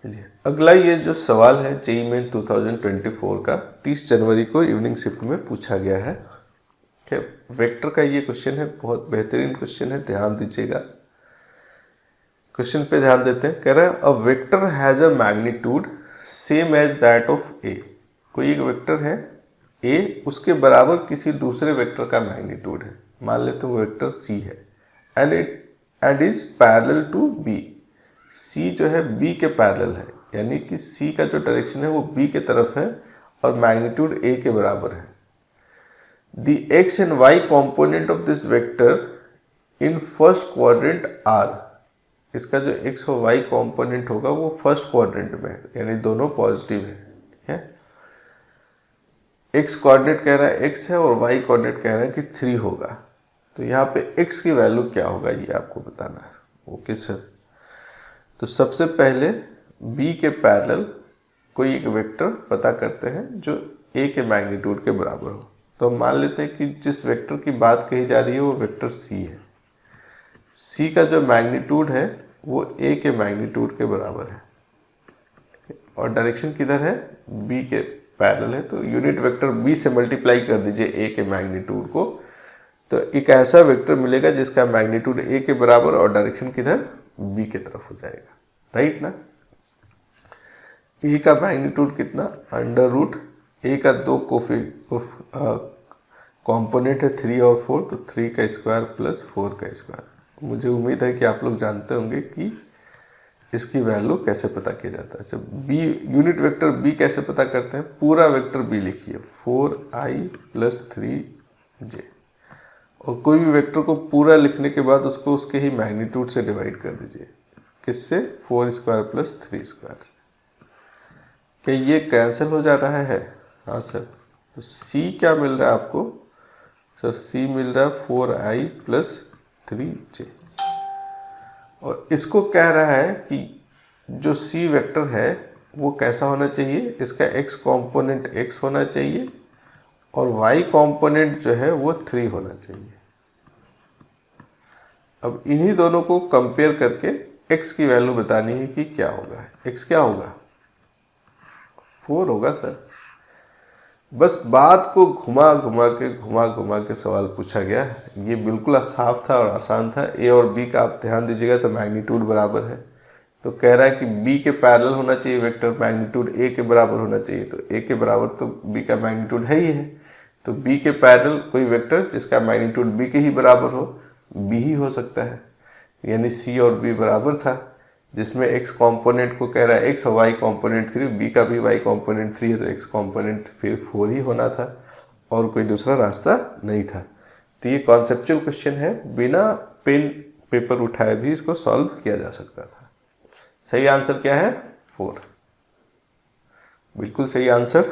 चलिए अगला ये जो सवाल है जेईई मेन 2024 का 30 जनवरी को इवनिंग शिफ्ट में पूछा गया है। वेक्टर का ये क्वेश्चन है, बहुत बेहतरीन क्वेश्चन है, ध्यान दीजिएगा। क्वेश्चन पे ध्यान देते हैं। कह रहा है a vector has a magnitude same as that of A. कोई एक वेक्टर है ए, उसके बराबर किसी दूसरे वेक्टर का मैग्नीट्यूड है। मान लेते हैं वो वेक्टर सी है and is parallel to B. C जो है बी के पैरेलल है, यानी कि सी का जो डायरेक्शन है वो बी के तरफ है और मैग्नीट्यूड ए के बराबर है। The x and y component of this vector in first quadrant are. इसका जो एक्स और वाई कॉम्पोनेंट होगा वो फर्स्ट क्वाड्रेंट में है, यानी दोनों पॉजिटिव है। ठीक है, एक्स कोऑर्डिनेट कह रहा है एक्स है और वाई कोऑर्डिनेट कह रहा है कि 3 होगा। तो यहाँ पे एक्स की वैल्यू क्या होगा ये आपको बताना है। ओके सर, तो सबसे पहले बी के पैरेलल कोई एक वेक्टर पता करते हैं जो ए के मैग्नीट्यूड के बराबर हो। तो हम मान लेते हैं कि जिस वेक्टर की बात कही जा रही है वो वेक्टर सी है। सी का जो मैग्नीट्यूड है वो ए के मैग्नीट्यूड के बराबर है और डायरेक्शन किधर है, बी के पैरेलल है। तो यूनिट वेक्टर बी से मल्टीप्लाई कर दीजिए ए के मैग्नीट्यूड को, तो एक ऐसा वेक्टर मिलेगा जिसका मैग्नीट्यूड ए के बराबर और डायरेक्शन किधर, बी की तरफ हो जाएगा। राइट ना। ए का मैग्नीट्यूड कितना, अंडर रूट ए का दो कॉम्पोनेंट है 3 और 4, तो 3 का स्क्वायर प्लस 4 का स्क्वायर। मुझे उम्मीद है कि आप लोग जानते होंगे कि इसकी वैल्यू कैसे पता किया जाता है। अच्छा, बी यूनिट वेक्टर बी कैसे पता करते हैं, पूरा वेक्टर बी लिखिए 4i प्लस 3j, और कोई भी वेक्टर को पूरा लिखने के बाद उसको उसके ही मैग्नीट्यूड से डिवाइड कर दीजिए। किससे, 4 स्क्वायर प्लस 3 स्क्वायर से। क्या ये कैंसिल हो जा रहा है? हाँ सर। तो सी क्या मिल रहा है आपको सर, सी मिल रहा है 4i प्लस 3j। और इसको कह रहा है कि जो सी वेक्टर है वो कैसा होना चाहिए, इसका x कॉम्पोनेंट x होना चाहिए और y कॉम्पोनेंट जो है वो 3 होना चाहिए। अब इन्हीं दोनों को कंपेयर करके x की वैल्यू बतानी है कि क्या होगा। x क्या होगा, 4 होगा सर। बस बात को घुमा घुमा के सवाल पूछा गया। ये बिल्कुल साफ था और आसान था। ए और बी का आप ध्यान दीजिएगा तो मैग्नीट्यूड बराबर है, तो कह रहा है कि बी के पैरेलल होना चाहिए वेक्टर, मैग्नीट्यूड ए के बराबर होना चाहिए। तो ए के बराबर तो बी का मैग्नीट्यूड है ही है, तो बी के पैरेलल कोई वेक्टर जिसका मैग्नीट्यूड बी के ही बराबर हो, बी ही हो सकता है। यानी सी और बी बराबर था, जिसमें x कंपोनेंट को कह रहा है x और y कंपोनेंट 3, b का भी y कंपोनेंट 3 है, तो x कंपोनेंट फिर 4 ही होना था और कोई दूसरा रास्ता नहीं था। तो ये कॉन्सेप्चुअल क्वेश्चन है, बिना पेन पेपर उठाए भी इसको सॉल्व किया जा सकता था। सही आंसर क्या है, 4। बिल्कुल सही आंसर